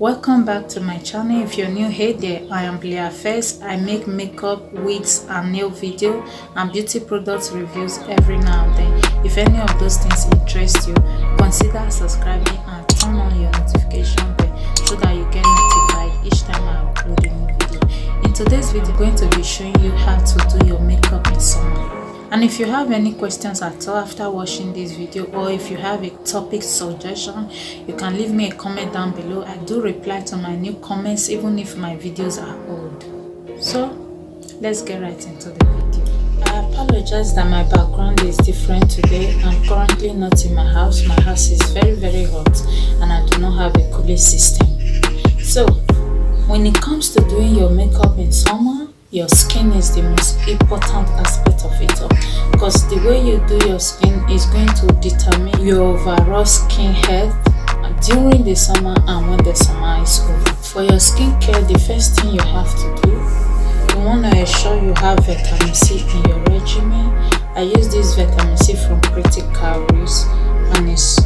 Welcome back to my channel. If you're new, hey there, I am Blair Face. I make makeup, wigs and nail video and beauty products reviews every now and then. If any of those things interest you, consider subscribing and turn on your notification bell so that you get notified each time I upload a new video. In today's video, I'm going to be showing you how to do your makeup in summer. And if you have any questions at all after watching this video, or if you have a topic suggestion, you can leave me a comment down below. I do reply to my new comments even if my videos are old. So let's get right into the video. I apologize that my background is different today. I'm currently not in my house. My house is very hot and I do not have a cooling system. So when it comes to doing your makeup in summer, your skin is the most important aspect of it all, because the way you do your skin is going to determine your overall skin health during the summer and when the summer is over. For your skincare, the first thing you have to do, you want to ensure you have vitamin C in your regimen. I use this vitamin C from Pretty Calories and it's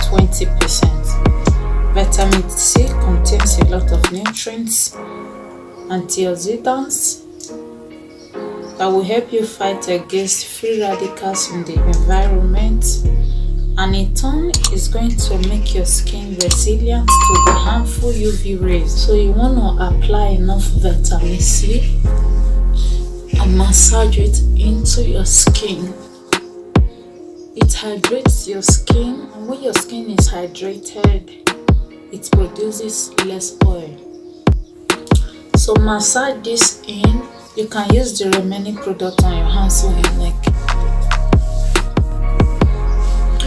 20%. Vitamin C contains a lot of nutrients, antioxidants that will help you fight against free radicals in the environment, and in turn is going to make your skin resilient to the harmful UV rays. So you want to apply enough vitamin C and massage it into your skin. It hydrates your skin, and when your skin is hydrated, it produces less oil. So massage this in. You can use the remaining product on your hands or your neck.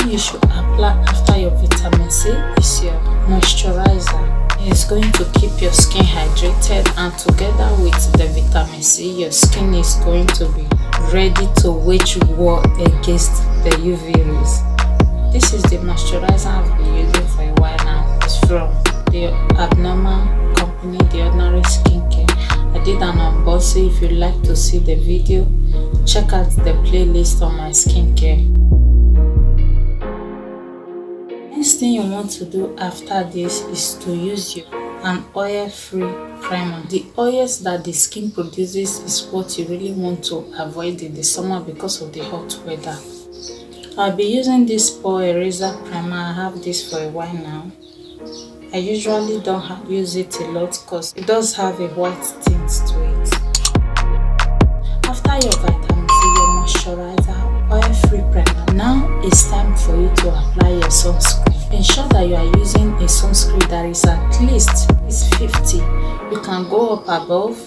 You should apply after your vitamin C is your moisturizer. It's going to keep your skin hydrated, and together with the vitamin C, your skin is going to be ready to wage war against the UV rays. This is the moisturizer I've been using for a while now. It's from the Abnormal company, The Ordinary Skincare. I did an unboxing. If you'd like to see the video, check out the playlist on my skincare. Next thing you want to do after this is to use an oil-free primer. The oils that the skin produces is what you really want to avoid in the summer because of the hot weather. I'll be using this Pore Eraser primer. I have this for a while now. I usually don't use it a lot because it does have a white tint to it. After your vitamin C, your moisturizer, oil-free primer, now it's time for you to apply your sunscreen. Ensure that you are using a sunscreen that is at least 50. You can go up above.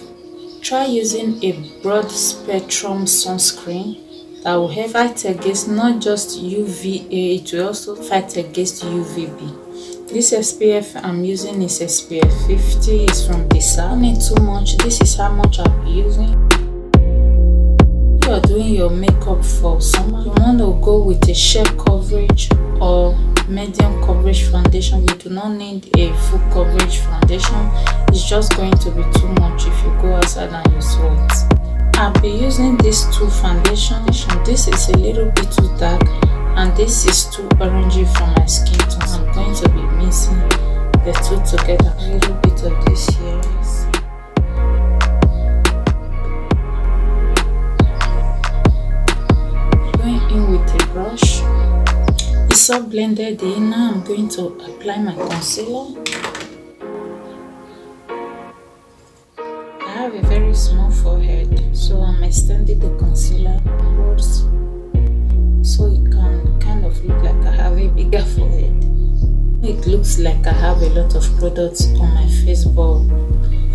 Try using a broad spectrum sunscreen that will help fight against not just UVA, it will also fight against UVB. This SPF I'm using is SPF 50. It's from Disa. Don't need too much. This is how much I'll be using. If you're doing your makeup for summer, you want to go with a sheer coverage or medium coverage foundation. You do not need a full coverage foundation. It's just going to be too much if you go outside and you sweat. I'll be using these two foundations. This is a little bit too dark and this is too orangey for my skin tone. I'm going to be mixing the two together. A little bit of this here. Going in with a brush. It's all blended in. Now I'm going to apply my concealer. I have a very small forehead, so I'm extending the concealer upwards so it can kind of look like I have a bigger forehead. It looks like I have a lot of products on my face, but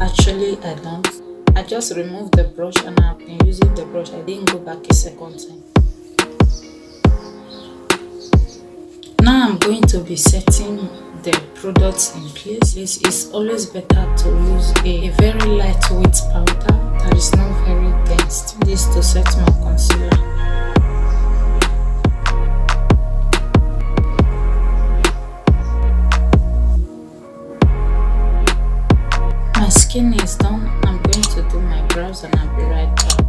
actually I don't. I just removed the brush and I've been using the brush. I didn't go back a second time. Now I'm going to be setting the products in place. It's always better to use a very lightweight powder that is not very dense. This to set my concealer. My skin is done. I'm going to do my brows and I'll be right back.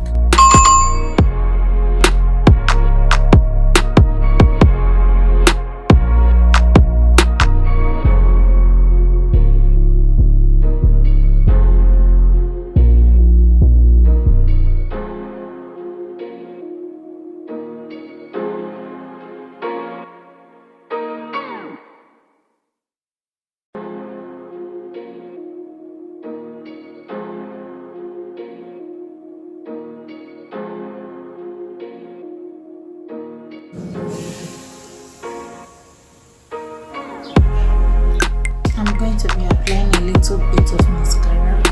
little bit of mascara.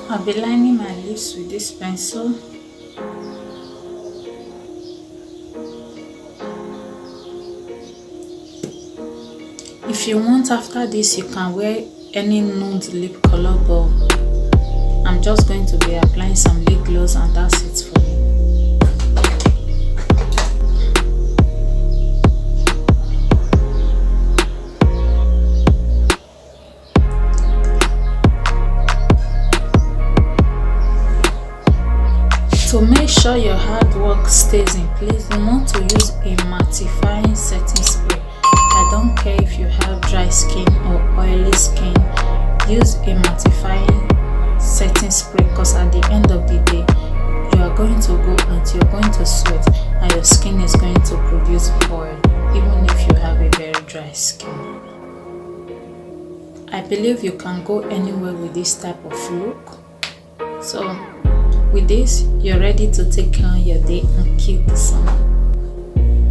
I'll be lining my lips with this pencil. If you want, after this you can wear any nude lip color, but I'm just going to be applying some lip gloss and that's it for me. To make sure your hard work stays in place, you want to use a mattifying setting spray. I don't care if you have dry skin or oily skin, use a mattifying setting spray, because at the end of the day you are going to go out, you're going to sweat, and your skin is going to produce oil even if you have a very dry skin. I believe you can go anywhere with this type of look. So with this, you're ready to take on your day and kill the summer.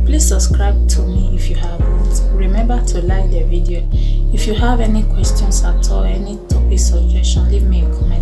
Please subscribe to me if you haven't. Remember to like the video. If you have any questions at all, any topic suggestion, leave me a comment